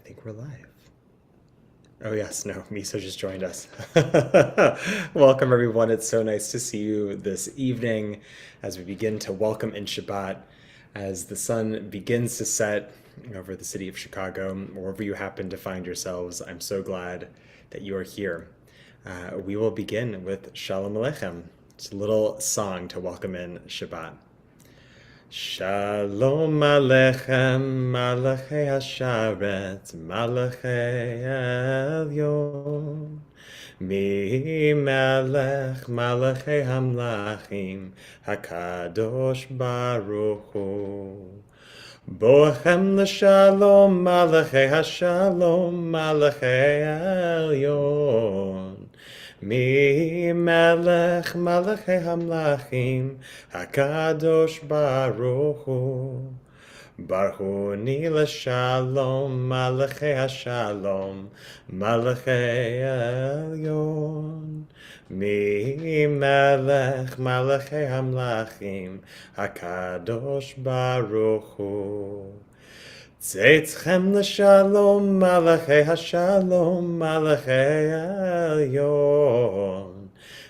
think we're live. Oh, yes, no, Miso just joined us. Welcome, everyone. It's so nice to see you this evening as we begin to welcome in Shabbat, as the sun begins to set over the city of Chicago, wherever you happen to find yourselves. I'm so glad that you are here. We will begin with Shalom Aleichem. It's a little song to welcome in Shabbat. Shalom Aleichem, Malachei Hasharet, Malachei Elyon. Mi Melech, Malachei Hamlachim, Hakadosh Baruch Hu. Boachem l'shalom, Malachei Hashalom, Malachei Elyon. Mi melech malachei hamlachim hakadosh baruch hu. Baruch hu ni l'shalom malachei hashalom malachei elyon. Mi melech malachei hamlachim hakadosh baruch hu. Tzeitzchem l'shalom, malachei hashalom, malachei elyon.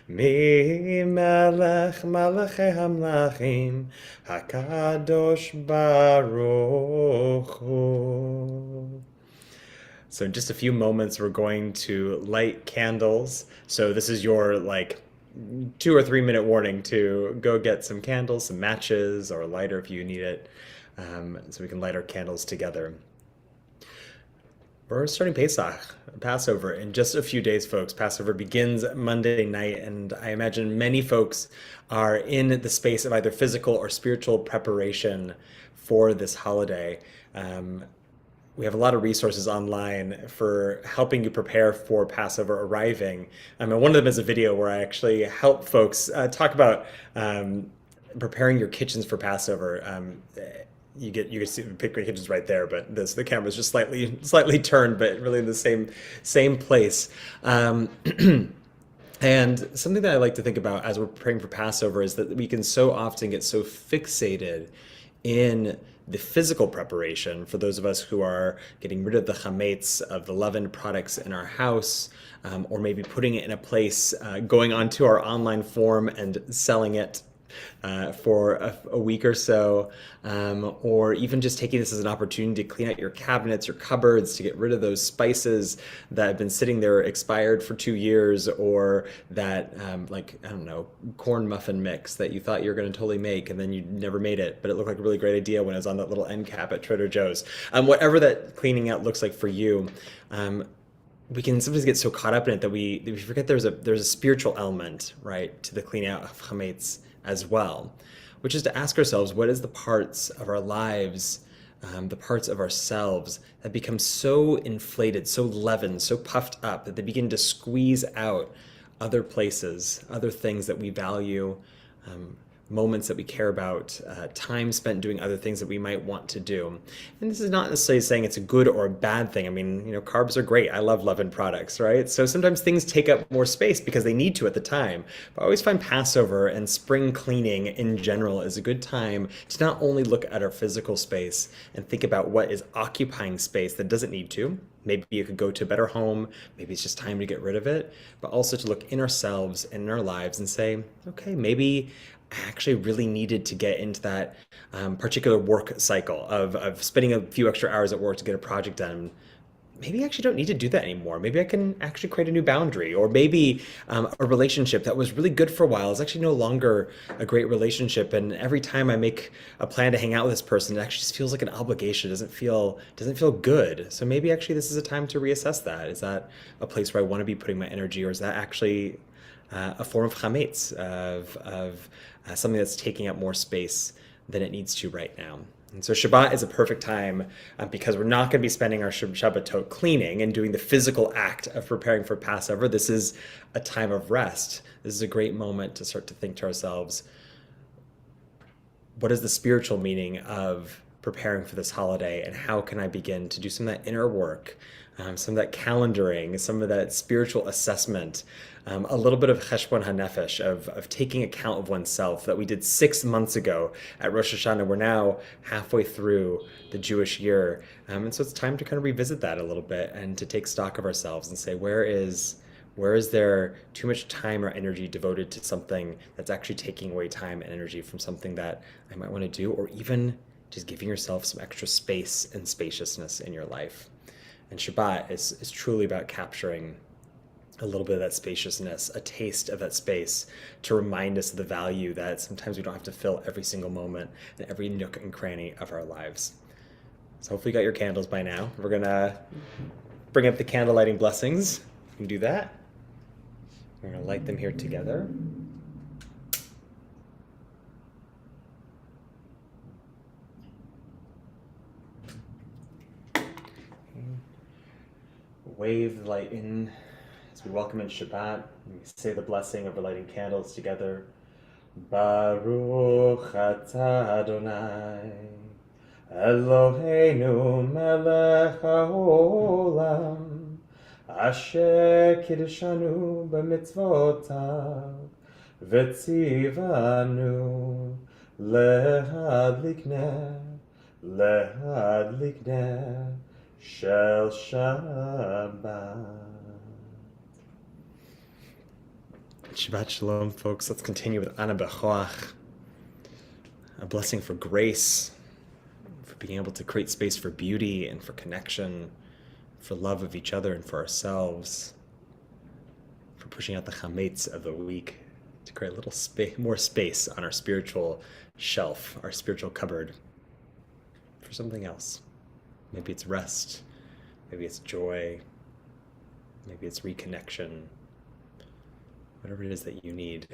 Mi melech malachei hamlachim, hakadosh baruch hu. So in just a few moments, we're going to light candles. So this is your 2 or 3 minute warning to go get some candles, some matches, or a lighter if you need it. So we can light our candles together. We're starting Passover, in just a few days, folks. Passover begins Monday night, and I imagine many folks are in the space of either physical or spiritual preparation for this holiday. We have a lot of resources online for helping you prepare for Passover arriving. And one of them is a video where I actually help folks talk about preparing your kitchens for Passover. You can see the picture kitchens right there, but the camera's just slightly turned, but really in the same place. And something that I like to think about as we're preparing for Passover is that we can so often get so fixated in the physical preparation for those of us who are getting rid of the chametz, of the leavened products in our house, or maybe putting it in a place, going onto our online form and selling it for a week or so, or even just taking this as an opportunity to clean out your cabinets, your cupboards, to get rid of those spices that have been sitting there expired for 2 years, or that, I don't know, corn muffin mix that you thought you were going to totally make and then you never made it, but it looked like a really great idea when it was on that little end cap at Trader Joe's. Whatever that cleaning out looks like for you, we can sometimes get so caught up in it that we forget there's a spiritual element, right, to the cleaning out of chametz as well, which is to ask ourselves, what is the parts of our lives, the parts of ourselves that become so inflated, so leavened, so puffed up that they begin to squeeze out other places, other things that we value, moments that we care about, time spent doing other things that we might want to do. And this is not necessarily saying it's a good or a bad thing. I mean, carbs are great. I love leavened products, right? So sometimes things take up more space because they need to at the time. But I always find Passover and spring cleaning in general is a good time to not only look at our physical space and think about what is occupying space that doesn't need to. Maybe you could go to a better home. Maybe it's just time to get rid of it. But also to look in ourselves and in our lives and say, okay, maybe I actually really needed to get into that particular work cycle of spending a few extra hours at work to get a project done. Maybe I actually don't need to do that anymore. Maybe I can actually create a new boundary, or maybe a relationship that was really good for a while is actually no longer a great relationship. And every time I make a plan to hang out with this person, it actually just feels like an obligation. It doesn't feel good. So maybe actually this is a time to reassess that. Is that a place where I want to be putting my energy, or is that actually a form of chametz, of something that's taking up more space than it needs to right now? And so Shabbat is a perfect time because we're not going to be spending our Shabbatot cleaning and doing the physical act of preparing for Passover. This is a time of rest. This is a great moment to start to think to ourselves, what is the spiritual meaning of preparing for this holiday, and how can I begin to do some of that inner work some of that calendaring, some of that spiritual assessment, a little bit of cheshbon hanefesh, of taking account of oneself that we did 6 months ago at Rosh Hashanah. We're now halfway through the Jewish year. And so it's time to kind of revisit that a little bit and to take stock of ourselves and say, where is there too much time or energy devoted to something that's actually taking away time and energy from something that I might want to do, or even just giving yourself some extra space and spaciousness in your life. And Shabbat is truly about capturing a little bit of that spaciousness, a taste of that space, to remind us of the value that sometimes we don't have to fill every single moment and every nook and cranny of our lives. So hopefully you got your candles by now. We're going to bring up the candle lighting blessings. You can do that. We're going to light them here together. Wave the light in as we welcome in Shabbat. We say the blessing of lighting candles together. Baruch atah Adonai Eloheinu melech haolam asher kiddushanu b'mitzvotav v'tzivanu lehadlik ner Shel Shabbat. Shabbat Shalom, folks. Let's continue with Ana Bechoach, a blessing for grace, for being able to create space for beauty and for connection, for love of each other and for ourselves, for pushing out the chametz of the week to create a little more space on our spiritual shelf, our spiritual cupboard, for something else. Maybe it's rest, maybe it's joy, maybe it's reconnection, whatever it is that you need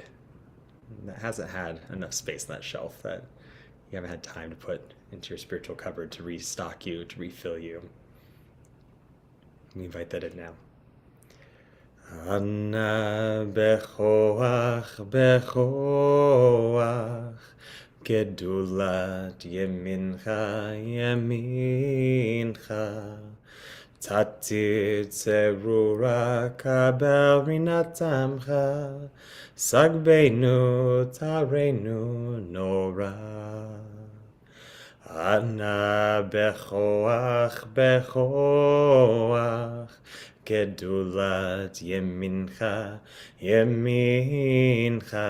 that hasn't had enough space on that shelf, that you haven't had time to put into your spiritual cupboard to restock you, to refill you. We invite that in now. Ana bechoach bechoach Gedulat yemincha yemincha Tatir tzerura kabel rinatamcha Sagbeinu tarenu nora Ana bechoach bechoach Gedulat yemincha yemincha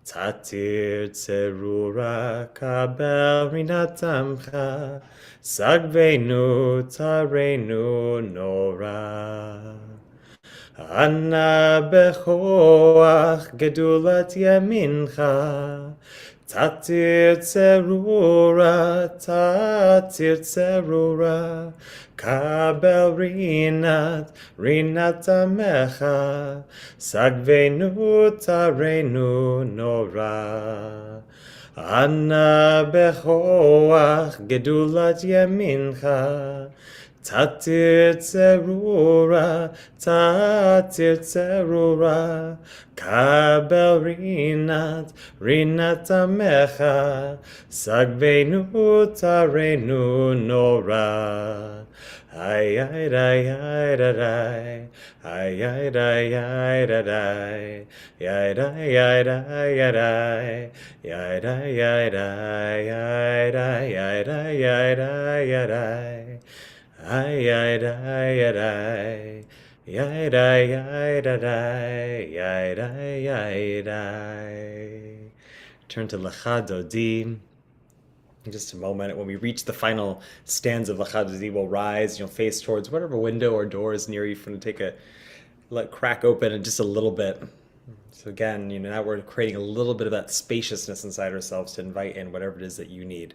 Tatir tzerura kabel rinatamcha Sagbeinu tarenu nora Ana bechoach gedulat yamincha Tatir tzerura kabel rinatamecha Sagbeinu tarenu nora Ana bechoach gedulat yamincha Tatir tzerura kabel rinatamecha Sagbeinu tarenu nora Ay ay ay ay ay ay ay ay ay ay ay Turn to Lecha Dodi. In just a moment, when we reach the final stanza of Lecha Dodi, we'll rise, face towards whatever window or door is near you. If you want to let crack open in just a little bit. So again, now we're creating a little bit of that spaciousness inside ourselves to invite in whatever it is that you need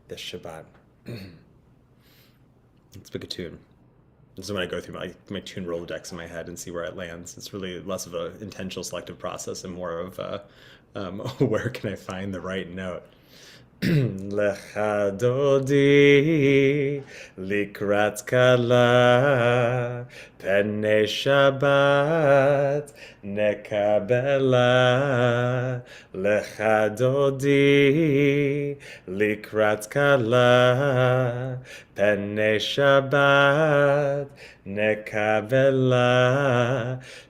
this Shabbat. Let's pick a tune. This is when I go through my tune Rolodex in my head and see where it lands. It's really less of an intentional selective process and more of where can I find the right note. Lecha dodi likrat kala pene Shabbat nekabela. Lecha dodi likrat kala pene Shabbat nekabela.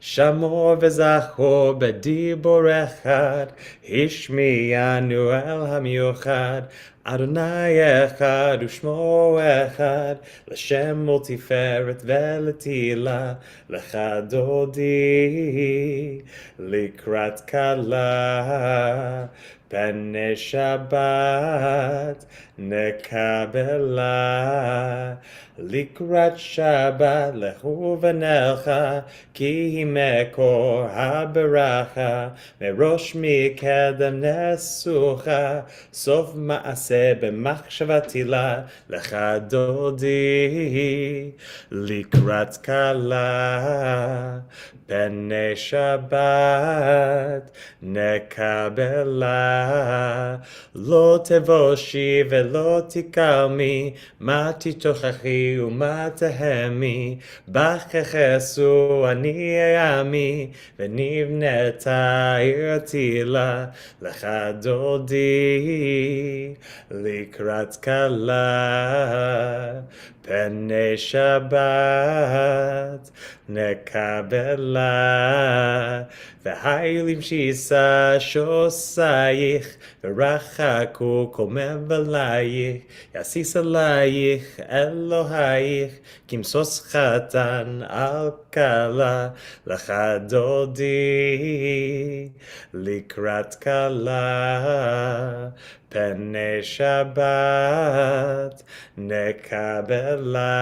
Shamor v'zachor b'dibor echad Hishmiyanu el hamiyuchad Adonai echad u'shmo echad L'shem multiferet ve'letila Lecha dodi likrat kala Pene Shabbat nekabela Likrat Shabbat lechu v'nelcha Ki hi mekor haberacha Merosh mikedem nesucha Sof ma'aseh b'machshavatila Lecha dodi likrat kala Pene Shabbat nekabela Lo tevoshi velo tikalmi Ma titochachi u'ma tehemi Bachechesu ani ami V'nivneta irtila Lecha dodi likrat kala Pene Shabbat nekabela V'haylim shisa shosayich V'rachaku kol mevalayich Yasis alayich Elohayich Kimsos chatan al kala Lecha dodi likrat kala Pene Shabbat nekabela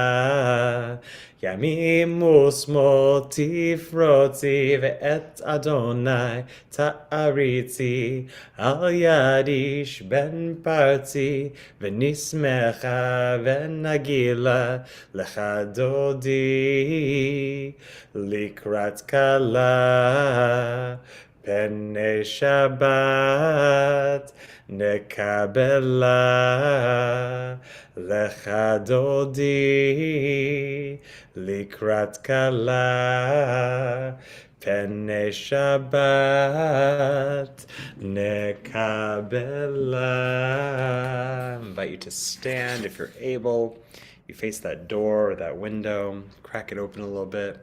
Yamim usmo tifroti ve'et Adonai ta'ariti al yadish ben parti ve'nismecha ve'nagila lecha dodi likrat kala Pene Shabbat nekabela Lecha dodi likrat kala Pene Shabbat nekabela. Invite you to stand if you're able. You face that door or that window, crack it open a little bit.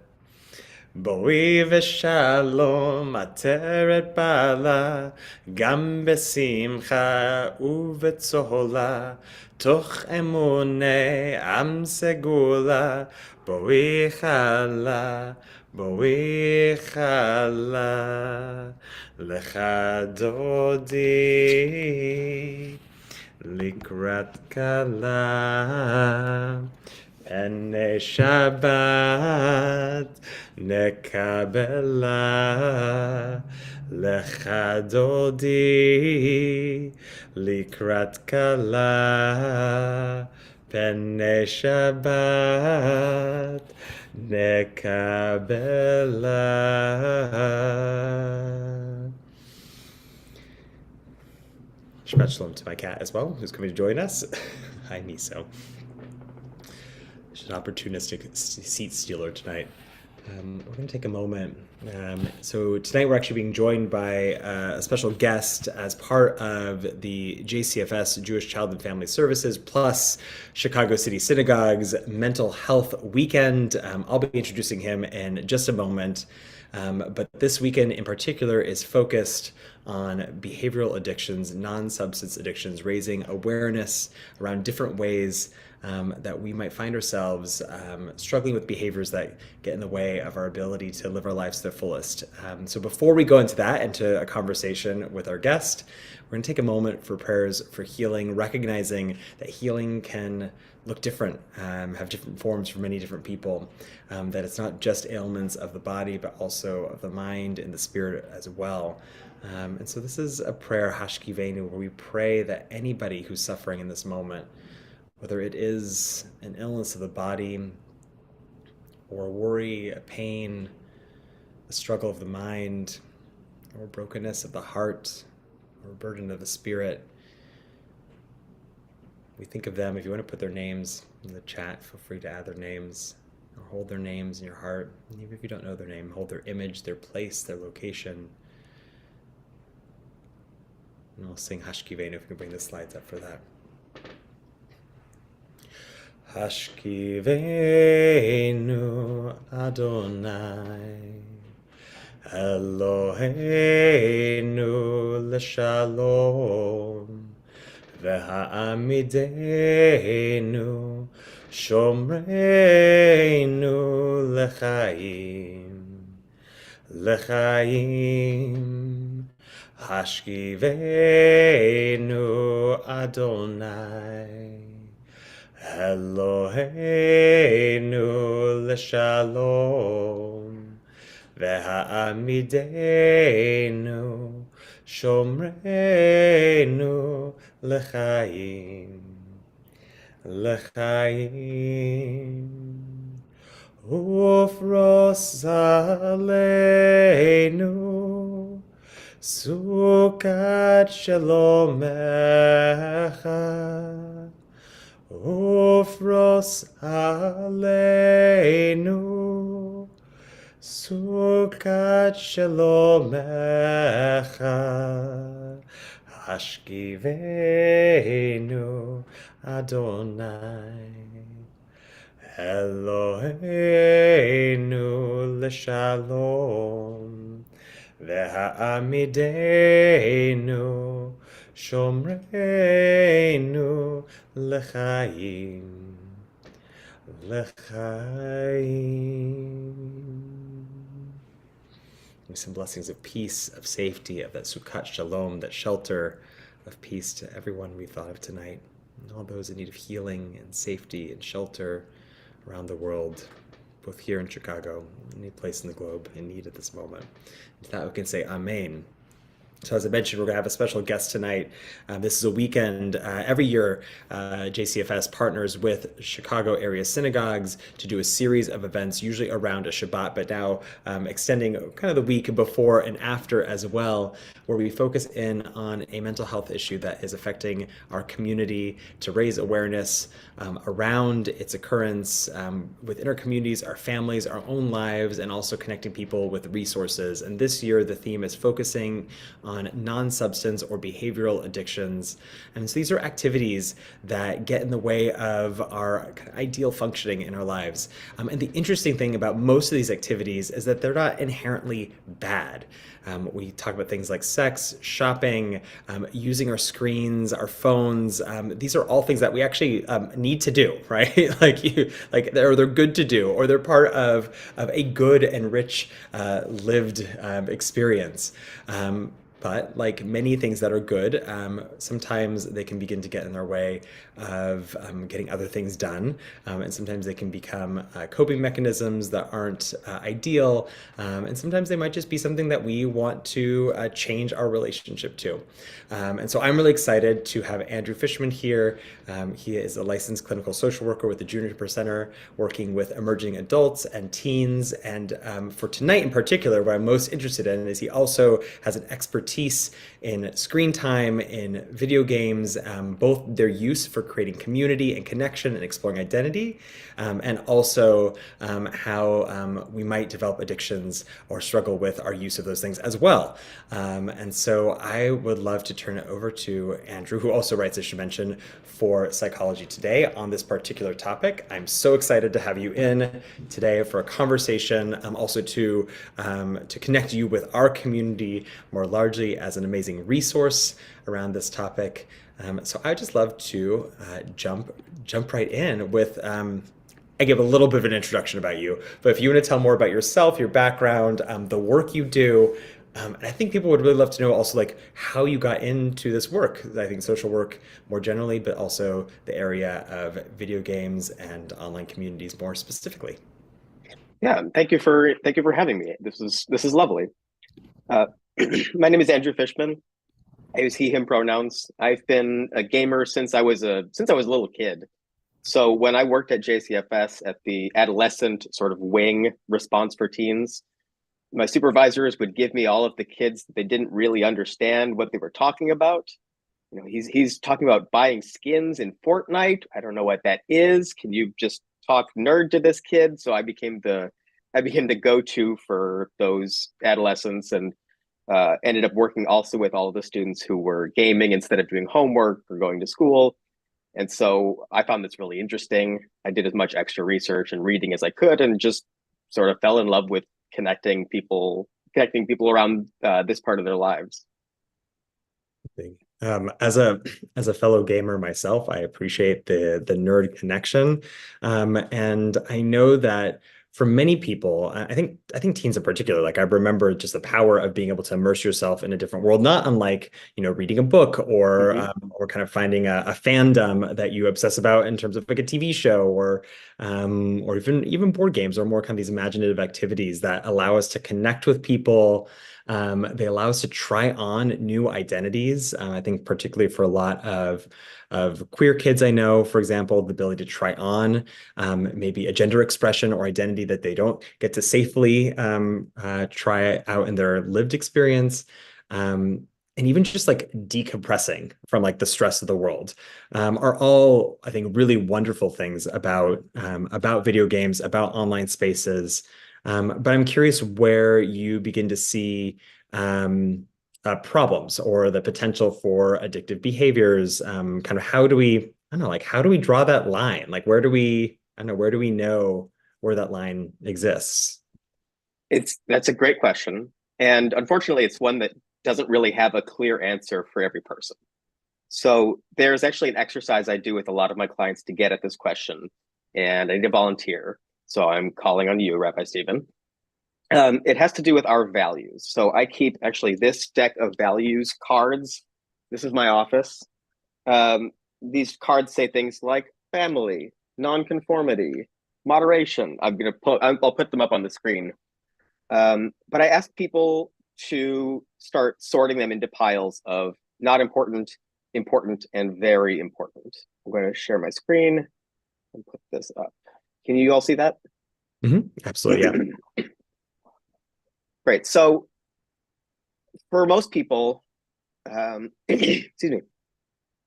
Boi v'shalom ateret bala Gam besimcha uvetzola Toch emune am segula Boi chala Lecha dodi likrat kala Pene Shabbat nekabela Lecha dodi likrat kala Pene Shabbat nekabela. Shabbat shalom to my cat as well, who's coming to join us. Hi, Miso. She's an opportunistic seat stealer tonight. We're going to take a moment. So tonight we're actually being joined by a special guest as part of the JCFS, Jewish Child and Family Services, plus Chicago City Synagogue's Mental Health Weekend. I'll be introducing him in just a moment. But this weekend in particular is focused on behavioral addictions, non-substance addictions, raising awareness around different ways that we might find ourselves struggling with behaviors that get in the way of our ability to live our lives to the fullest. So before we go into that, into a conversation with our guest, we're going to take a moment for prayers for healing, recognizing that healing can look different, have different forms for many different people, that it's not just ailments of the body, but also of the mind and the spirit as well. And so this is a prayer, Hashkivenu, where we pray that anybody who's suffering in this moment, whether it is an illness of the body or a worry, a pain, a struggle of the mind, or brokenness of the heart, or a burden of the spirit, we think of them. If you want to put their names in the chat, feel free to add their names or hold their names in your heart. And even if you don't know their name, hold their image, their place, their location. And we'll sing Hashkivenu if we can bring the slides up for that. Hashkivenu Adonai Eloheinu l'shalom V'ha'amidenu shomreinu l'chaim Hashkivenu Adonai Eloheinu l'shalom V'ha'amidenu shomreinu l'chaim Ufros aleinu Sukat shalomecha Ufros aleinu Sukat shalomecha Hashkivenu Adonai Eloheinu l'shalom V'ha'amidenu shomreinu l'chaim Some blessings of peace, of safety, of that Sukkot Shalom, that shelter of peace to everyone we thought of tonight, and all those in need of healing and safety and shelter around the world, both here in Chicago, any place in the globe in need at this moment. To that we can say Amen. So as I mentioned, we're going to have a special guest tonight. This is a weekend. Every year, JCFS partners with Chicago area synagogues to do a series of events, usually around a Shabbat, but now extending kind of the week before and after as well, where we focus in on a mental health issue that is affecting our community to raise awareness around its occurrence within our communities, our families, our own lives, and also connecting people with resources. And this year, the theme is focusing on non-substance or behavioral addictions. And so these are activities that get in the way of our kind of ideal functioning in our lives. And the interesting thing about most of these activities is that they're not inherently bad. We talk about things like sex, shopping, using our screens, our phones. These are all things that we actually need to do, right? They're good to do, or they're part of a good and rich lived experience. But like many things that are good, sometimes they can begin to get in our way of getting other things done. And sometimes they can become coping mechanisms that aren't ideal. And sometimes they might just be something that we want to change our relationship to. And so I'm really excited to have Andrew Fishman here. He is a licensed clinical social worker with the Juniper Center, working with emerging adults and teens. And for tonight in particular, what I'm most interested in is he also has an expertise in screen time, in video games, both their use for creating community and connection and exploring identity, and also how we might develop addictions or struggle with our use of those things as well. And so I would love to turn it over to Andrew, who also writes, I should mention, for Psychology Today on this particular topic. I'm so excited to have you in today for a conversation, also to connect you with our community more largely as an amazing resource around this topic. So I'd just love to jump right in with I give a little bit of an introduction about you, but if you want to tell more about yourself, your background, the work you do, and I think people would really love to know also like how you got into this work. I think social work more generally, but also the area of video games and online communities more specifically. Yeah, thank you for having me. This is lovely. My name is Andrew Fishman. I use he/him pronouns. I've been a gamer since I was a little kid. So when I worked at JCFS at the adolescent sort of wing response for teens, my supervisors would give me all of the kids that they didn't really understand what they were talking about. He's talking about buying skins in Fortnite. I don't know what that is. Can you just talk nerd to this kid? So I became the go-to for those adolescents, and ended up working also with all of the students who were gaming instead of doing homework or going to school. And so I found this really interesting. I did as much extra research and reading as I could, and just sort of fell in love with connecting people around this part of their lives. Thing. As a fellow gamer myself, I appreciate the nerd connection, and I know that for many people, I think teens in particular, like I remember just the power of being able to immerse yourself in a different world, not unlike reading a book Mm-hmm. or kind of finding a fandom that you obsess about in terms of like a TV show or even board games or more kind of these imaginative activities that allow us to connect with people. They allow us to try on new identities. I think particularly for a lot of queer kids I know, for example, the ability to try on maybe a gender expression or identity that they don't get to safely try out in their lived experience. And even just like decompressing from like the stress of the world are all, I think, really wonderful things about video games, about online spaces. But I'm curious where you begin to see problems or the potential for addictive behaviors. Kind of how do we, I don't know, like how do we draw that line? Like I don't know, where do we know where that line exists? That's a great question. And unfortunately, it's one that doesn't really have a clear answer for every person. So there's actually an exercise I do with a lot of my clients to get at this question, and I need a volunteer. So I'm calling on you, Rabbi Stephen. It has to do with our values. So I keep actually this deck of values cards. This is my office. Um, these cards say things like family, nonconformity, moderation. I'll put them up on the screen. But I ask people to start sorting them into piles of not important, important, and very important. I'm going to share my screen and put this up. Can you all see that? Absolutely, yeah. Great. So for most people, excuse me,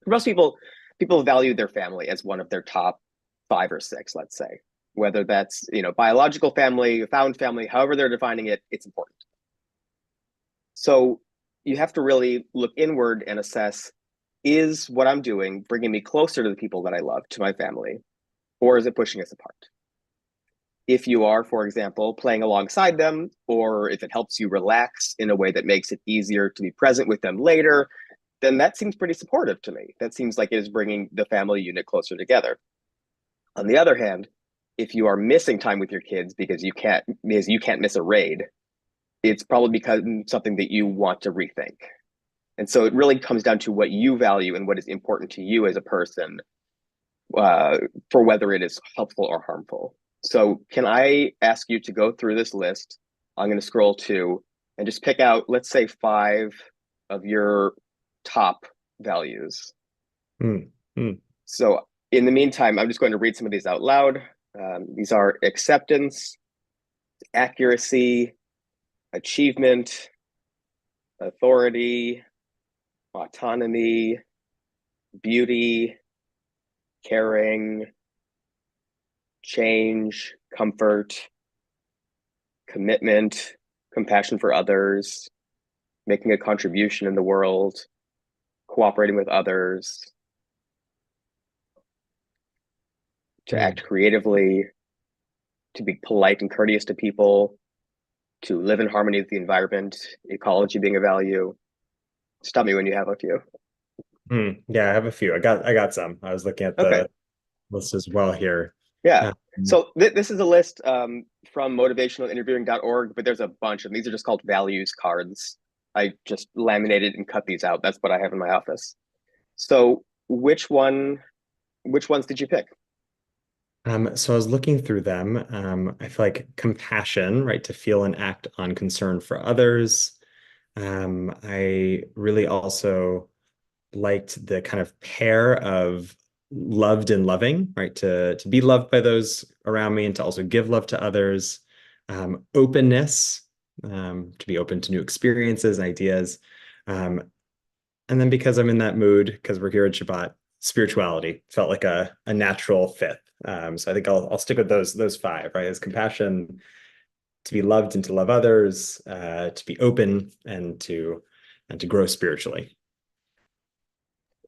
for most people value their family as one of their top five or six, let's say. Whether that's biological family, found family, however they're defining it, it's important. So you have to really look inward and assess, is what I'm doing bringing me closer to the people that I love, to my family, or is it pushing us apart? If you are, for example, playing alongside them, or if it helps you relax in a way that makes it easier to be present with them later, then that seems pretty supportive to me. That seems like it is bringing the family unit closer together. On the other hand, if you are missing time with your kids because you can't miss a raid, it's probably because something that you want to rethink. And so it really comes down to what you value and what is important to you as a person, for whether it is helpful or harmful. So can I ask you to go through this list? I'm going to scroll to and just pick out, let's say, five of your top values. Mm, mm, So in the meantime, I'm just going to read some of these out loud. These are acceptance, accuracy, achievement, authority, autonomy, beauty, caring, change, comfort, commitment, compassion for others, making a contribution in the world, cooperating with others, to mm. act creatively, to be polite and courteous to people, to live in harmony with the environment, ecology being a value. Stop me when you have a few. Yeah, I have a few. I got some. I was looking at Okay. the list as well here. Yeah. Um, So this is a list from motivationalinterviewing.org, but there's a bunch, and these are just called values cards. I just laminated and cut these out. That's what I have in my office. So which ones did you pick? so I was looking through them. I feel like compassion, right, to feel and act on concern for others. I really also liked the kind of pair of loved and loving, right? To be loved by those around me and to also give love to others. Openness, to be open to new experiences and ideas. Um, And then because I'm in that mood, because we're here at Shabbat, spirituality felt like a natural fit. So I think I'll stick with those five, right? Is compassion, to be loved and to love others, to be open and to grow spiritually.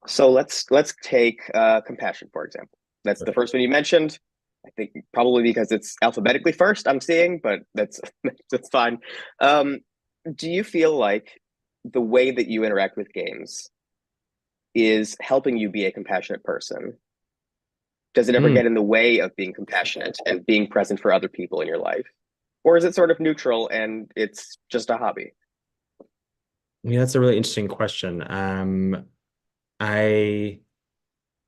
So let's take compassion, for example. That's the Okay. first one you mentioned. I think probably because it's alphabetically first, I'm seeing, but that's that's fine. Um, do you feel like the way that you interact with games is helping you be a compassionate person? Does it ever Hmm. get in the way of being compassionate and being present for other people in your life? Or is it sort of neutral and it's just a hobby? Yeah, that's a really interesting question. I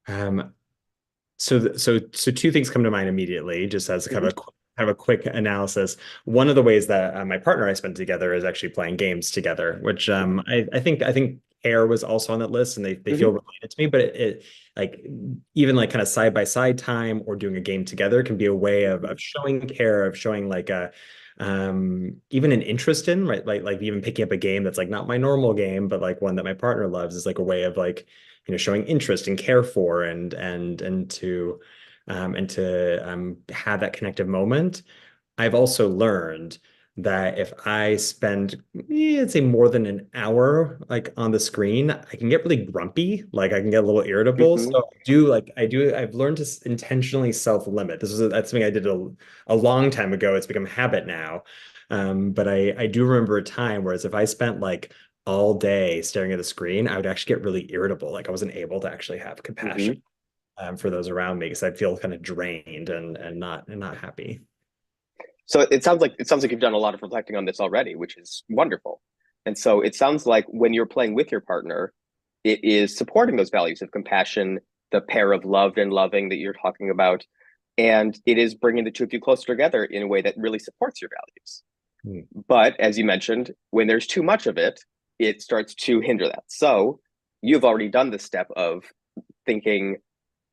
um, so two things come to mind immediately, just as Mm-hmm, kind of a quick analysis. One of the ways that my partner and I spend together is actually playing games together, which I think Air was also on that list, and they mm-hmm, feel related to me. But it like even like kind of side by side time or doing a game together can be a way of mm-hmm, showing care, of showing like a even an interest in, right, like even picking up a game that's like not my normal game, but like one that my partner loves is like a way of like showing interest and care for and to have that connective moment. I've also learned that if I spend, I'd say more than an hour like on the screen, I can get really grumpy. Like I can get a little irritable. mm-hmm, So I've learned to intentionally self-limit. That's something I did a long time ago. It's become a habit now. But I do remember a time whereas if I spent like all day staring at the screen, I would actually get really irritable. Like I wasn't able to actually have compassion mm-hmm. for those around me because I'd feel kind of drained and not happy. So it sounds like you've done a lot of reflecting on this already, which is wonderful. And so it sounds like when you're playing with your partner, it is supporting those values of compassion, the pair of loved and loving that you're talking about, and it is bringing the two of you closer together in a way that really supports your values. Hmm. But as you mentioned, when there's too much of it, it starts to hinder that. So you've already done the step of thinking,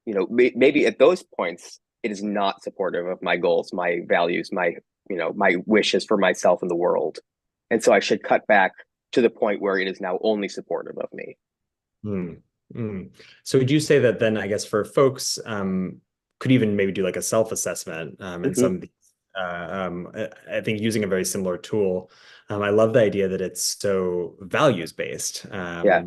maybe at those points it is not supportive of my goals, my values, my wishes for myself and the world, and so I should cut back to the point where it is now only supportive of me. Hmm. Hmm. So would you say that then, I guess, for folks, could even maybe do like a self-assessment in Mm-hmm. some of these, I think using a very similar tool. I love the idea that it's so values-based. Yeah.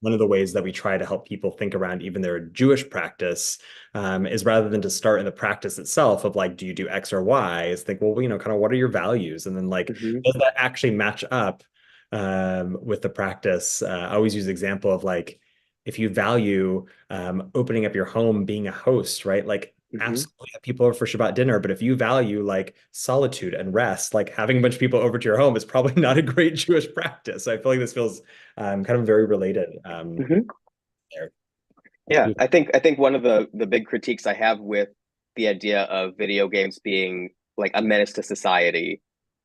One of the ways that we try to help people think around even their Jewish practice is rather than to start in the practice itself of like, do you do X or Y, is think, well, kind of what are your values? And then like, Mm-hmm. does that actually match up with the practice? I always use the example of like, if you value opening up your home, being a host, right? Like, Mm-hmm. absolutely have people over for Shabbat dinner, but if you value like solitude and rest, like having a bunch of people over to your home is probably not a great Jewish practice. So I feel like this feels kind of very related Mm-hmm. there. Yeah, I think one of the big critiques I have with the idea of video games being like a menace to society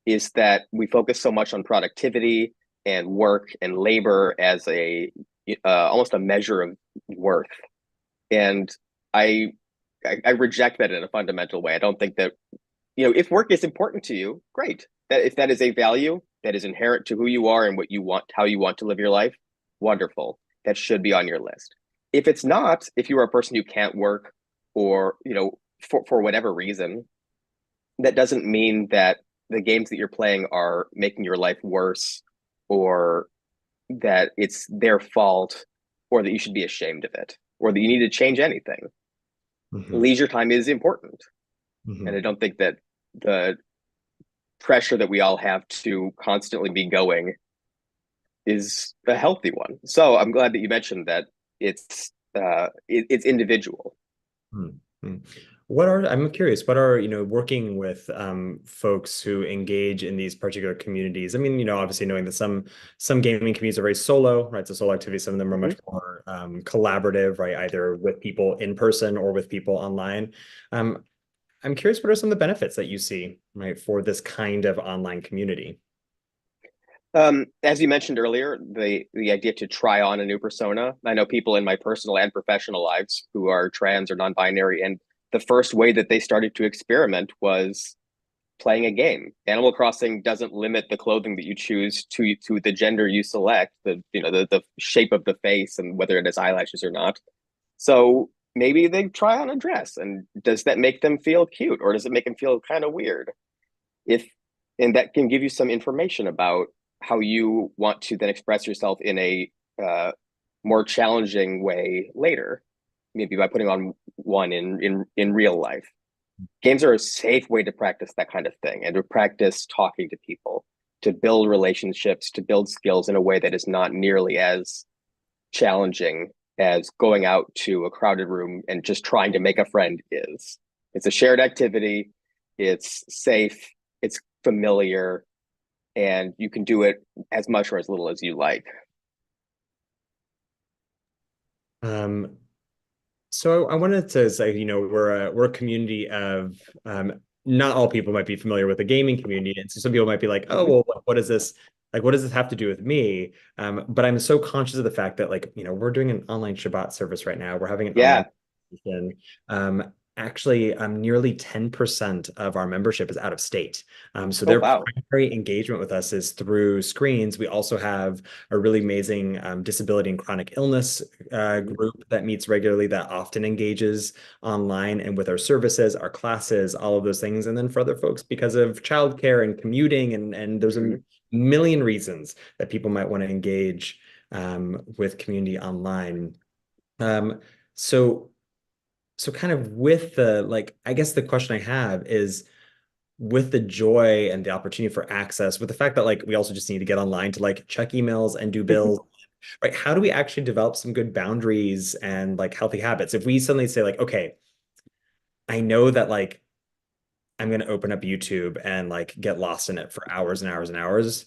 is that we focus so much on productivity and work and labor as a almost a measure of worth. And I, I reject that in a fundamental way. I don't think that, if work is important to you, great. That if that is a value that is inherent to who you are and what you want, how you want to live your life, wonderful. That should be on your list. If it's not, if you are a person who can't work or, for whatever reason, that doesn't mean that the games that you're playing are making your life worse or that it's their fault or that you should be ashamed of it or that you need to change anything. Mhm, Leisure time is important. And I mhm. don't think that the pressure that we all have to constantly be going is a healthy one. So I'm glad that you mentioned that it's individual. Hmm. Hmm. I'm curious, what are, working with folks who engage in these particular communities? I mean, obviously knowing that some gaming communities are very solo, right? So solo activities, some of them are much Mm-hmm. more collaborative, right? Either with people in person or with people online. Um, I'm curious, what are some of the benefits that you see, right, for this kind of online community? As you mentioned earlier, the idea to try on a new persona. I know people in my personal and professional lives who are trans or non-binary, and the first way that they started to experiment was playing a game. Animal Crossing doesn't limit the clothing that you choose to the gender you select, the shape of the face and whether it has eyelashes or not. So maybe they try on a dress, and does that make them feel cute, or does it make them feel kind of weird? If And that can give you some information about how you want to then express yourself in a more challenging way later, maybe by putting on one in real life. Games are a safe way to practice that kind of thing and to practice talking to people, to build relationships, to build skills in a way that is not nearly as challenging as going out to a crowded room and just trying to make a friend is. It's a shared activity, it's safe, it's familiar, and you can do it as much or as little as you like. Um, so I wanted to say, we're a community of not all people might be familiar with the gaming community, and so some people might be like, oh, Mhm. well, what is this? Like, what does this have to do with me? But I'm so conscious of the fact that, like, we're doing an online Shabbat service right now. We're having an online Yeah. and actually, nearly 10% of our membership is out of state. So Oh, their wow. primary engagement with us is through screens. We also have a really amazing disability and chronic illness Mhm. group that meets regularly that often engages online and with our services, our classes, all of those things. And then for other folks, because of childcare and commuting, and there's a Mhm. million reasons that people might want to engage with community online. Um, so so kind of with the like, I guess the question I have is with the joy and the opportunity for access, with the fact that like we also just need to get online to like check emails and do bills, right? How do we actually develop some good boundaries and like healthy habits? If we suddenly say like, okay, I know that like I'm going to open up YouTube and like get lost in it for hours and hours and hours,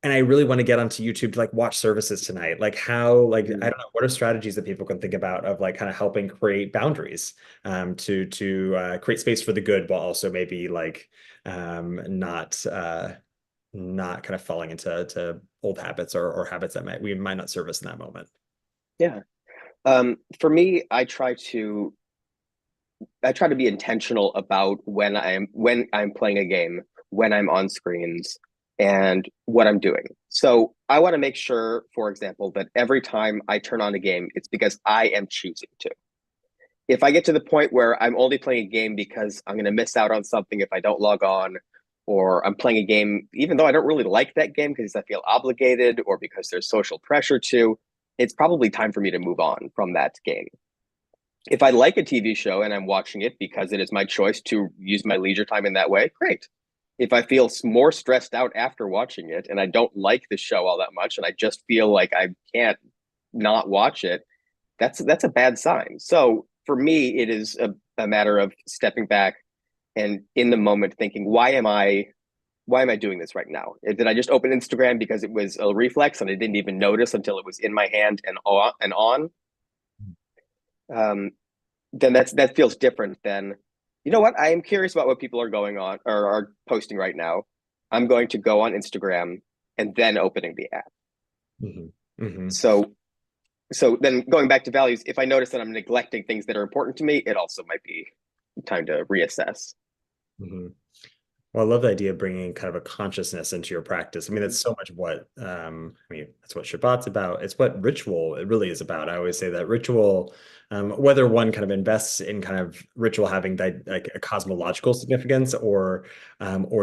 and I really want to get onto YouTube to like watch services tonight. Like how, like I Mhm. don't know, what are strategies that people can think about of like kind of helping create boundaries to create space for the good while also maybe like not kind of falling into old habits or habits that might not serve us in that moment. Yeah. For me, I try to be intentional about when I'm playing a game, when I'm on screens, and what I'm doing. So I want to make sure, for example, that every time I turn on a game, it's because I am choosing to. If I get to the point where I'm only playing a game because I'm going to miss out on something if I don't log on, or I'm playing a game even though I don't really like that game because I feel obligated or because there's social pressure to, it's probably time for me to move on from that game. If I like a TV show and I'm watching it because it is my choice to use my leisure time in that way, great. If I feel more stressed out after watching it and I don't like the show all that much and I just feel like I can't not watch it, that's a bad sign. So for me, it is a matter of stepping back and in the moment thinking, why am I doing this right now? Did I just open Instagram because it was a reflex and I didn't even notice until it was in my hand and on? Um, then that feels different than, you know what? I am curious about what people are going on or are posting right now. I'm going to go on Instagram and then opening the app. Hmm. Hmm. So then going back to values, if I notice that I'm neglecting things that are important to me, it also might be time to reassess. Hmm. Well, I love the idea of bringing kind of a consciousness into your practice. I mean, Mhm. that's so much what, I mean, that's what Shabbat's about. It's what ritual it really is about. I always say that ritual, whether one kind of invests in kind of ritual having that like a cosmological significance or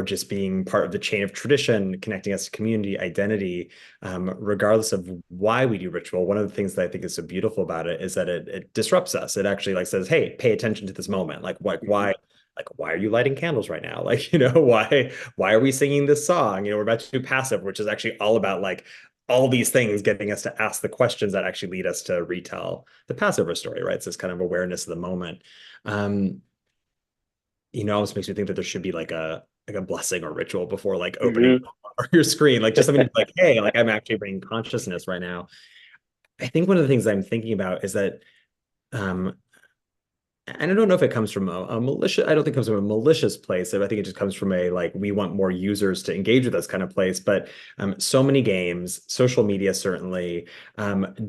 just being part of the chain of tradition, connecting us to community identity, regardless of why we do ritual, one of the things that I think is so beautiful about it is that it disrupts us. It actually like says, hey, pay attention to this moment. Mhm. like why are you lighting candles right now? Like, why are we singing this song? We're about to do passive, which is actually all about like all these things getting us to ask the questions that actually lead us to retell the Passover story, right? It's this kind of awareness of the moment. Um, almost makes me think that there should be like a blessing or ritual before like opening Mhm. your screen, like just something like, hey, like I'm actually bringing consciousness right now. I think one of the things I'm thinking about is that um, and I don't know if it comes from a malicious, I don't think it comes from a malicious place. I think it just comes from a like, we want more users to engage with us kind of place. But so many games, social media certainly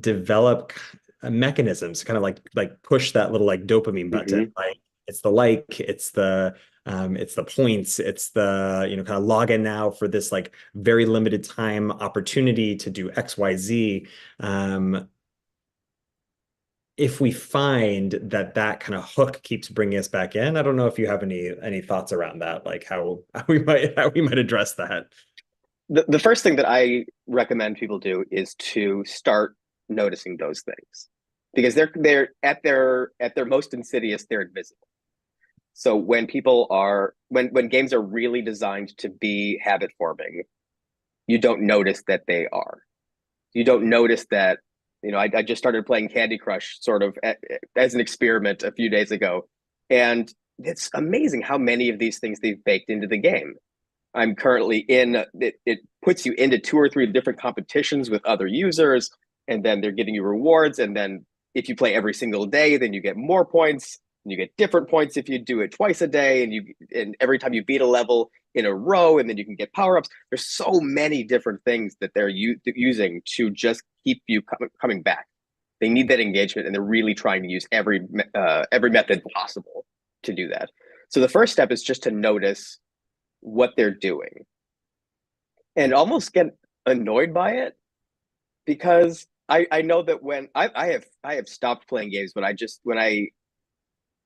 develop mechanisms to kind of like push that little like dopamine button. Mhm. Like it's the like, it's the It's the points, it's the, kind of log in now for this like very limited time opportunity to do XYZ. If we find that that kind of hook keeps bringing us back in, I don't know if you have any thoughts around that, like how we might address that. The first thing that I recommend people do is to start noticing those things because they're at their most insidious, they're invisible. So when games are really designed to be habit forming, you don't notice that they are. You don't notice that, I just started playing Candy Crush sort of as an experiment a few days ago. And it's amazing how many of these things they've baked into the game. I'm currently it puts you into 2 or 3 different competitions with other users, and then they're giving you rewards. And then if you play every single day, then you get more points. And you get different points if you do it twice a day, and every time you beat a level in a row, and then you can get power ups. There's so many different things that they're using to just keep you coming back. They need that engagement, and they're really trying to use every method possible to do that. So the first step is just to notice what they're doing and almost get annoyed by it because I know that when I have stopped playing games, but when I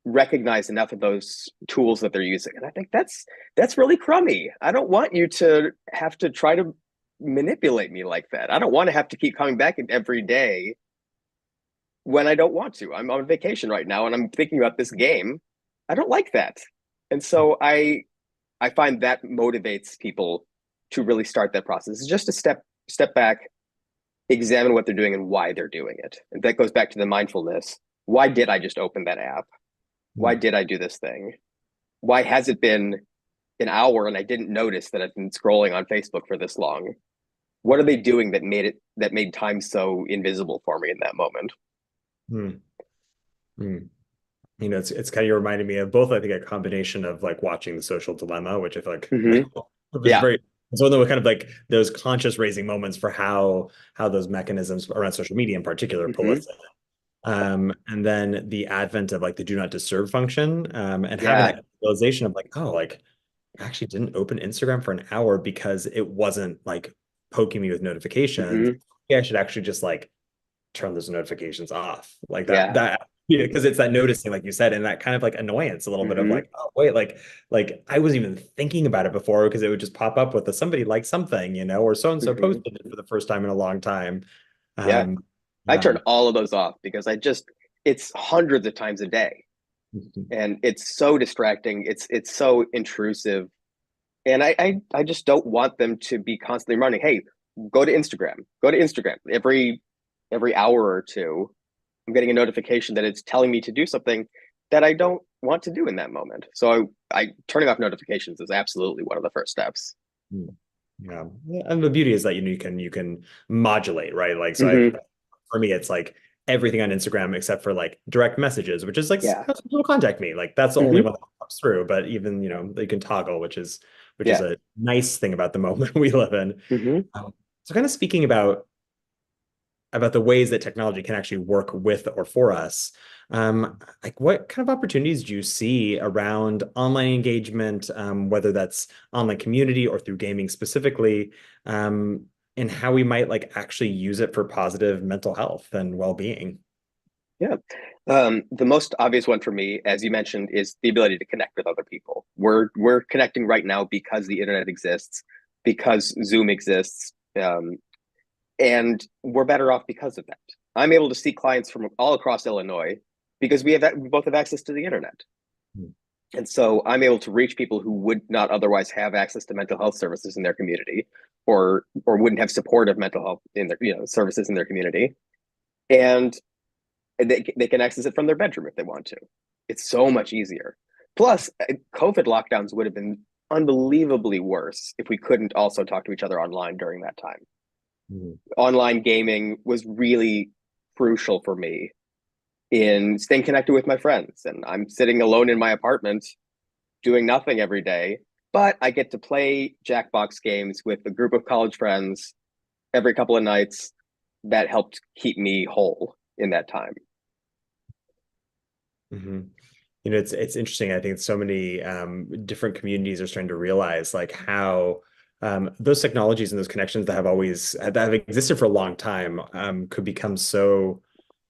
recognize enough of those tools that they're using, and I think that's really crummy. I don't want you to have to try to manipulate me like that. I don't want to have to keep coming back every day when I don't want to. I'm on vacation right now and I'm thinking about this game. I don't like that. And so I find that motivates people to really start that process. It's just a step back, examine what they're doing and why they're doing it. And that goes back to the mindfulness. Why did I just open that app? Why did I do this thing? Why has it been an hour and I didn't notice that I've been scrolling on Facebook for this long? What are they doing that made time so invisible for me in that moment? Hmm. Hmm. It's kind of reminding me of both, I think, a combination of like watching The Social Dilemma, which I feel like Mm-hmm. was Yeah. very, it's one of the kind of like those conscious raising moments for how those mechanisms around social media in particular pull Mm-hmm. us in. And then the advent of like the do not disturb function, and having Yeah. that realization of like, oh, like I actually didn't open Instagram for an hour because it wasn't like poking me with notifications. Mm-hmm. Yeah, I should actually just like turn those notifications off, like Yeah. because it's that noticing, like you said, and that kind of like annoyance, a little bit of Mm-hmm. like, oh wait, like I wasn't even thinking about it before because it would just pop up with somebody liked something, or so and so Mm-hmm. posted it for the first time in a long time. Yeah. um I yeah. turn all of those off because it's hundreds of times a day and it's so distracting. It's so intrusive. And I just don't want them to be constantly running. Hey, go to Instagram. Go to Instagram. Every hour or two, I'm getting a notification that it's telling me to do something that I don't want to do in that moment. So I turning off notifications is absolutely one of the first steps. Mm. Yeah. And the beauty is that you can modulate, right? Like so Mm-hmm. for me it's like everything on Instagram except for like direct messages, which is like Yeah. how some people contact me. Like that's the only Mm-hmm. one that comes through. But even, you can toggle, which is Yeah. a nice thing about the moment we live in. Mm-hmm. So kind of speaking about the ways that technology can actually work with or for us. Like what kind of opportunities do you see around online engagement, whether that's online community or through gaming specifically, and how we might like actually use it for positive mental health and well-being? Yeah. The most obvious one for me, as you mentioned, is the ability to connect with other people. We're connecting right now because the internet exists, because Zoom exists, and we're better off because of that. I'm able to see clients from all across Illinois because we both have access to the internet. Hmm. And so I'm able to reach people who would not otherwise have access to mental health services in their community or wouldn't have supportive mental health in their services in their community. And they can access it from their bedroom if they want to. It's so much easier. Plus, COVID lockdowns would have been unbelievably worse if we couldn't also talk to each other online during that time. Mhm. Online gaming was really crucial for me in staying connected with my friends. And I'm sitting alone in my apartment doing nothing every day, but I get to play Jackbox games with a group of college friends every couple of nights. That helped keep me whole in that time. Mhm. it's interesting. I think so many different communities are starting to realize like how those technologies and those connections that have existed for a long time could become so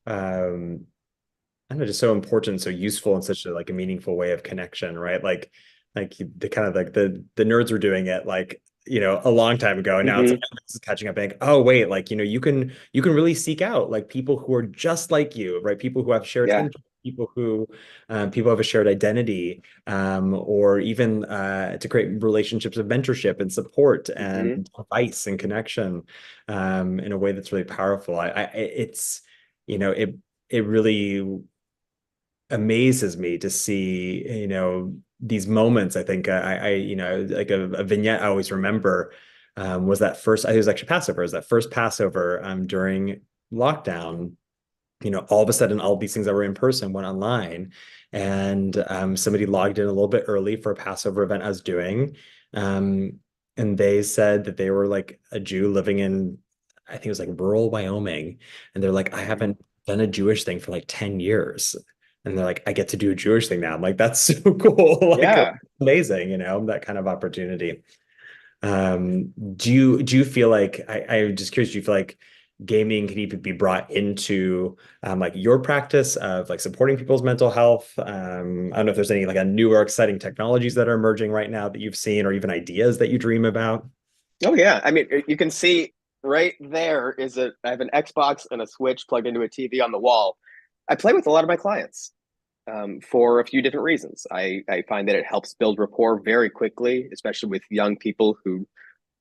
I don't know, just so important, so useful in such a like a meaningful way of connection, right? Like the kind of like the nerds were doing it like a long time ago, and now it's Hmm. like this is catching up and like, oh wait, like you can really seek out like people who are just like you, right? People who have shared Yeah. interests, people have a shared identity, or even to create relationships of mentorship and support Hmm. and advice and connection in a way that's really powerful. It's it really amazes me to see, these moments. I think like a vignette I always remember was that first, I think it was actually Passover, was that first Passover during lockdown. All of a sudden, all these things that were in person went online, and somebody logged in a little bit early for a Passover event I was doing. Um, and they said that they were like a Jew living in, I think it was like rural Wyoming. And they're like, I Hmm. haven't done a Jewish thing for like 10 years. And they're like, I get to do a Jewish thing now. I'm like, that's so cool. Like, Yeah. amazing, that kind of opportunity. Do you feel like I'm just curious, do you feel like gaming can even be brought into like your practice of like supporting people's mental health? I don't know if there's any like a newer exciting technologies that are emerging right now that you've seen or even ideas that you dream about. Oh yeah. I mean, you can see right there is a I have an Xbox and a Switch plugged into a TV on the wall. I play with a lot of my clients for a few different reasons. I find that it helps build rapport very quickly, especially with young people who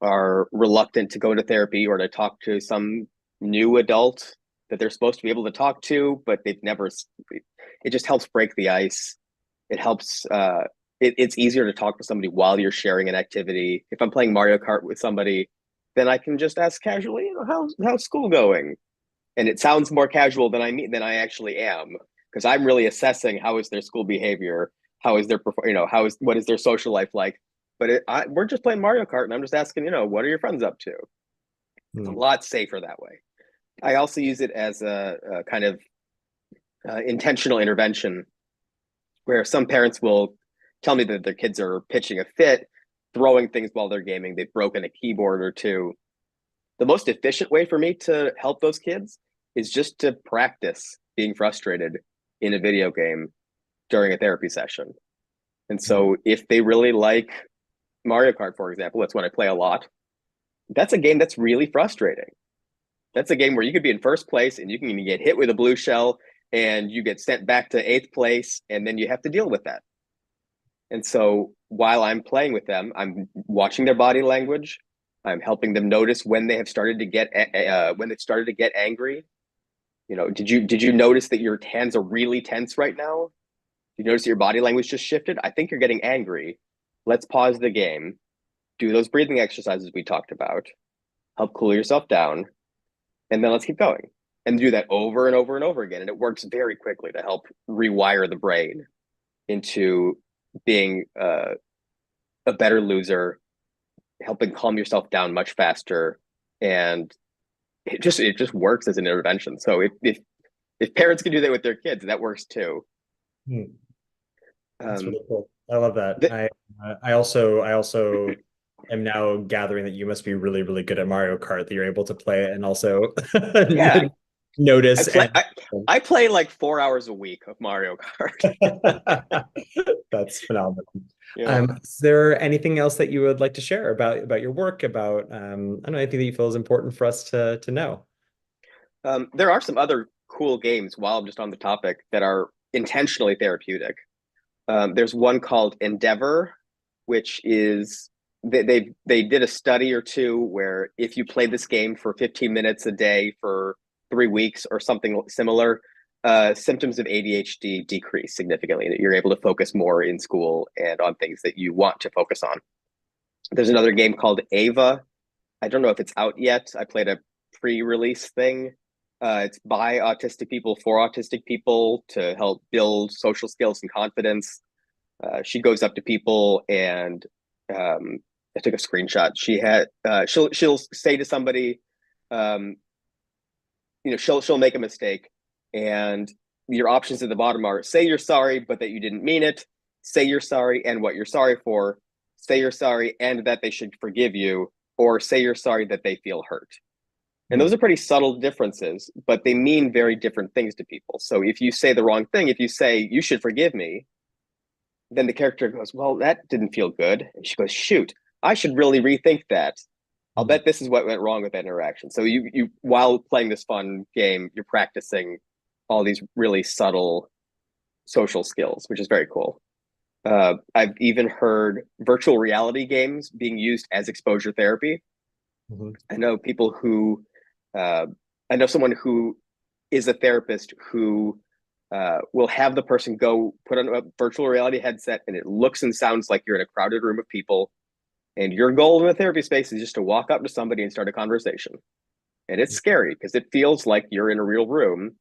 are reluctant to go to therapy or to talk to some new adult that they're supposed to be able to talk to, but they've never. It just helps break the ice. It helps. It's easier to talk to somebody while you're sharing an activity. If I'm playing Mario Kart with somebody, then I can just ask casually, how's school going? And it sounds more casual than I actually am, because I'm really assessing how is their school behavior, how is their what is their social life like. But we're just playing Mario Kart, and I'm just asking, what are your friends up to? It's a Hmm. lot safer that way. I also use it as a kind of intentional intervention, where some parents will tell me that their kids are pitching a fit, throwing things while they're gaming. They've broken a keyboard or two. The most efficient way for me to help those kids is just to practice being frustrated in a video game during a therapy session. And Hmm. so if they really like Mario Kart, for example, that's what I play a lot. That's a game that's really frustrating. That's a game where you could be in first place and you can get hit with a blue shell and you get sent back to eighth place, and then you have to deal with that. And so while I'm playing with them, I'm watching their body language. I'm helping them notice when they have started to get when they've started to get angry. Did you notice that your hands are really tense right now? Did you notice that your body language just shifted? I think you're getting angry. Let's pause the game. Do those breathing exercises we talked about. Help cool yourself down, and then let's keep going. And do that over and over and over again. And it works very quickly to help rewire the brain into being a better loser, helping calm yourself down much faster, and it just works as an intervention. So if parents can do that with their kids, that works too. Hmm. That's Um, really cool. I love that. th- I also am now gathering that you must be really, really good at Mario Kart, that you're able to play it and also yeah, I notice play and I, I play like 4 hours a week of Mario Kart. that's phenomenal. Yeah. Is there anything else that you would like to share about your work, about I don't know, anything that you feel is important for us to know? There are some other cool games while I'm just on the topic that are intentionally therapeutic. There's one called Endeavor, which is they did a study or two where if you play this game for 15 minutes a day for 3 weeks or something similar, symptoms of ADHD decrease significantly. That you're able to focus more in school and on things that you want to focus on. There's another game called Ava. I don't know if it's out yet. I played a pre-release thing. It's by autistic people for autistic people to help build social skills and confidence. She goes up to people and I took a screenshot. She'll say to somebody, um, she'll make a mistake, and your options at the bottom are say you're sorry, but that you didn't mean it, say you're sorry and what you're sorry for, say you're sorry and that they should forgive you, or say you're sorry that they feel hurt. And those Hmm. are pretty subtle differences, but they mean very different things to people. So if you say the wrong thing, if you say, you should forgive me, then the character goes, well, that didn't feel good. And she goes, shoot, I should really rethink that. I'll Hmm. bet this is what went wrong with that interaction. So you while playing this fun game, you're practicing all these really subtle social skills, which is very cool. I've even heard virtual reality games being used as exposure therapy. Hmm. I know people who, uh, I know someone who is a therapist who will have the person go put on a virtual reality headset and it looks and sounds like you're in a crowded room of people. And your goal in a therapy space is just to walk up to somebody and start a conversation. And it's scary because it feels like you're in a real room,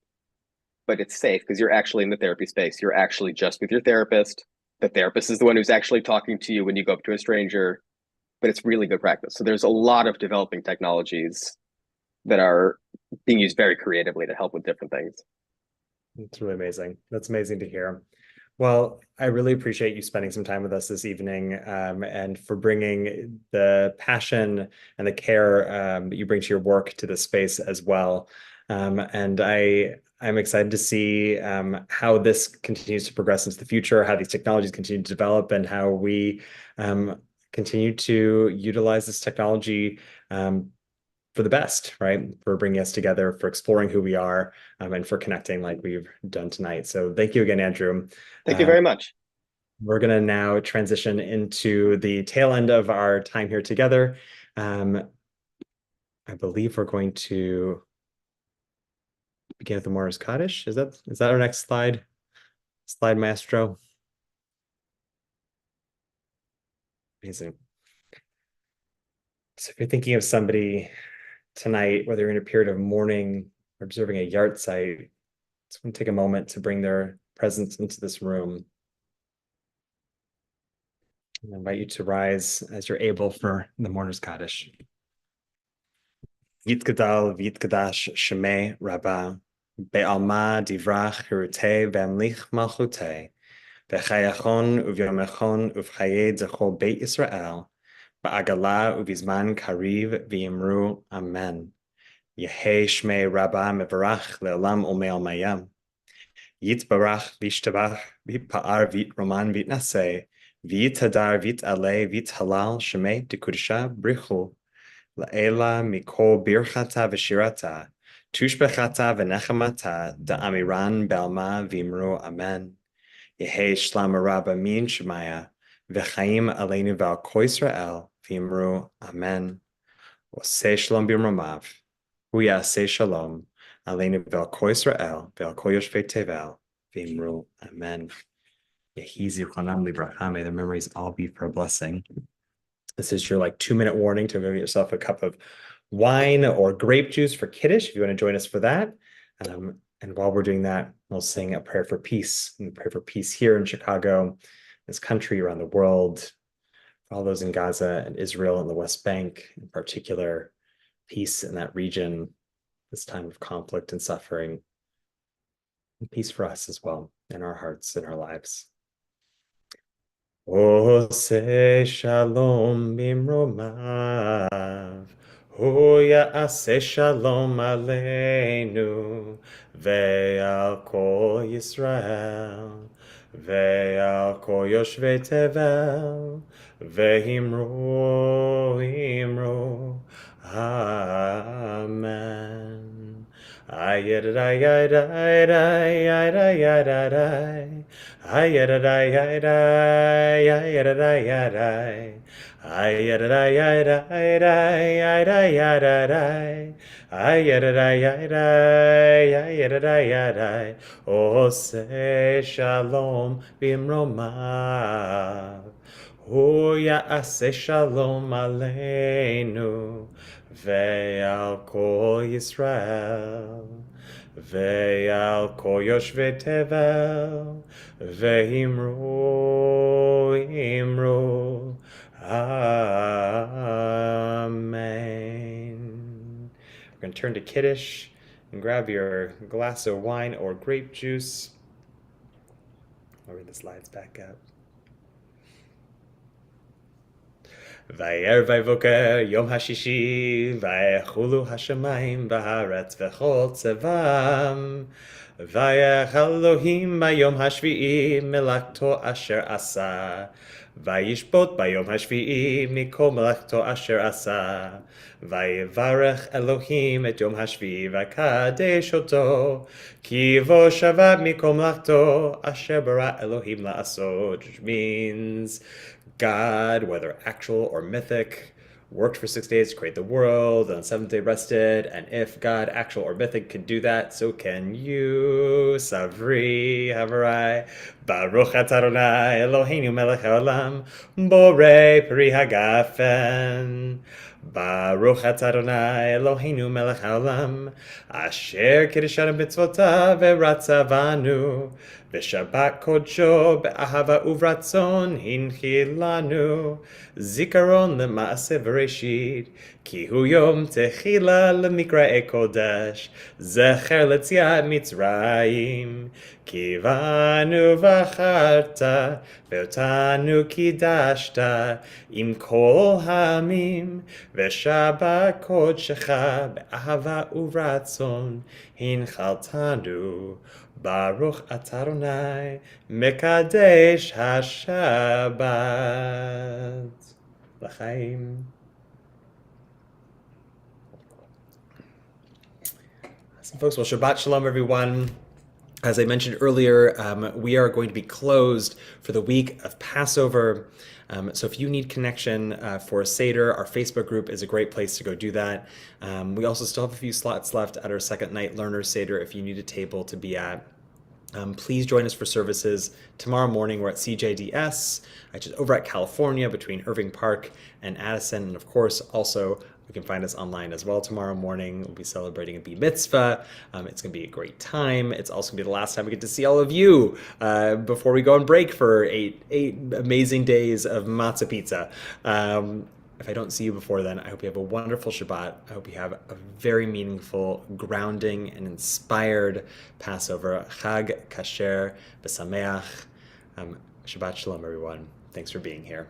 but it's safe because you're actually in the therapy space. You're actually just with your therapist. The therapist is the one who's actually talking to you when you go up to a stranger, but it's really good practice. So there's a lot of developing technologies that are being used very creatively to help with different things. It's really amazing. That's amazing to hear. Well, I really appreciate you spending some time with us this evening, and for bringing the passion and the care that you bring to your work to the space as well. And I'm excited to see how this continues to progress into the future, how these technologies continue to develop, and how we um, continue to utilize this technology for the best, right? For bringing us together, for exploring who we are, and for connecting like we've done tonight. So thank you again, Andrew. Thank you Um, very much. we're going to now transition into the tail end of our time here together. Um, I believe we're going to begin with the Morris Kaddish. Is that our next slide? Slide maestro. Amazing. So if you're thinking of somebody tonight, whether you're in a period of mourning or observing a yard site, just want to take a moment to bring their presence into this room. I invite you to rise as you're able for the Mourner's Kaddish. Yitgadal v'yitgadash shemei Rabbah, be'alma divrach hirutei ve'amlich malchutei, ve'chayachon uvyomechon uvchaye zechol beit Yisrael, ba'agala uvizman kariv v'yimru amen. Yehei shmei Rabbah mevarach le'olam u'me'al mayam. Yitbarach v'ishtabach v'pa'ar v'roman v'naseh, v'yitadar v'ale v'halal shemei dekudisha brichu, la'ela mikol birchata v'shirata, tushbechata v'nechamata, da'amiran belma v'imru amen. Yehei shlam rabba min shemaya, v'chaim aleinu v'al ko Yisrael, v'imru amen. Oseh shalom b'mromav, hu yaseh shalom, aleinu v'al ko Yisrael, v'al ko yoshvei tevel, v'imru amen. Yehi zichronam livracha, may their memories all be for a blessing. This is your 2-minute warning to go get yourself a cup of wine or grape juice for Kiddush if you want to join us for that. And while we're doing that, we'll sing a prayer for peace, and pray for peace here in Chicago, this country, around the world, for all those in Gaza and Israel and the West Bank in particular, peace in that region, this time of conflict and suffering, and peace for us as well in our hearts and our lives. Ose shalom bimromav, hu ya'aseh shalom aleinu, ve'al kol Yisrael, ve'al kol yoshvei tevel, ve'himru himru, amen. Ayadadayadayadayadayadayadayadai. Ayadadayadayadayadayadai. Ayadadayadayadayadayadai. Ayadadayadayadayadai. Oh, say shalom bimromav. Hu ya'aseh shalom aleinu. Ve'al kol Yisrael, ve'al kol yoshvei tevel, ve'imru imru, amen. We're going to turn to Kiddush. and grab your glass of wine or grape juice. I'll read the slides back up. Va'er vayvoker yom hashishi vayechulu hashamayim v'haaretz v'chol tzevam vayech Elohim bayom hashvi'i melachto asher asa vayishbot bayom hashvi'i mikol melachto asher asa vayevarech Elohim et yom hashvi'i v'kadesh oto ki vo shavat mikol melachto asher bara Elohim la'asot, which means God, whether actual or mythic, worked for 6 days to create the world, and on the seventh day rested, and if God, actual or mythic, can do that, so can you. Savri, Havarai, Baruch atah Adonai, Eloheinu melech haolam, borei peri hagafen. Baruch atah Adonai, Eloheinu melech haolam, asher kiddushanu mitzvotav v'ratzavanu, v'shabbat kodsho be'ahava uvratzon hinchilanu, zikaron lema'aseh v'reshit, ki hu yom techila lemikra'e kodesh, zecher letziat mitzrayim, kivanu v'acharta, ve'otanu kidashta, im kol hamim, v'shabbat kodshecha be'ahava uvratzon hinchaltanu. Baruch atah Adonai mekadesh hashabbat. L'chaim. Awesome, folks. Well, Shabbat Shalom, everyone. As I mentioned earlier, we are going to be closed for the week of Passover. So if you need connection for a Seder, our Facebook group is a great place to go do that. We also still have a few slots left at our second night Learner Seder if you need a table to be at. Please join us for services tomorrow morning. We're at CJDS, which is over at California between Irving Park and Addison. And of course, also, you can find us online as well tomorrow morning. We'll be celebrating a Bar Mitzvah. It's going to be a great time. It's also going to be the last time we get to see all of you before we go on break for eight amazing days of matzah pizza. If I don't see you before then, I hope you have a wonderful Shabbat. I hope you have a very meaningful, grounding, and inspired Passover. Chag Kasher B'Sameach. Shabbat Shalom, everyone. Thanks for being here.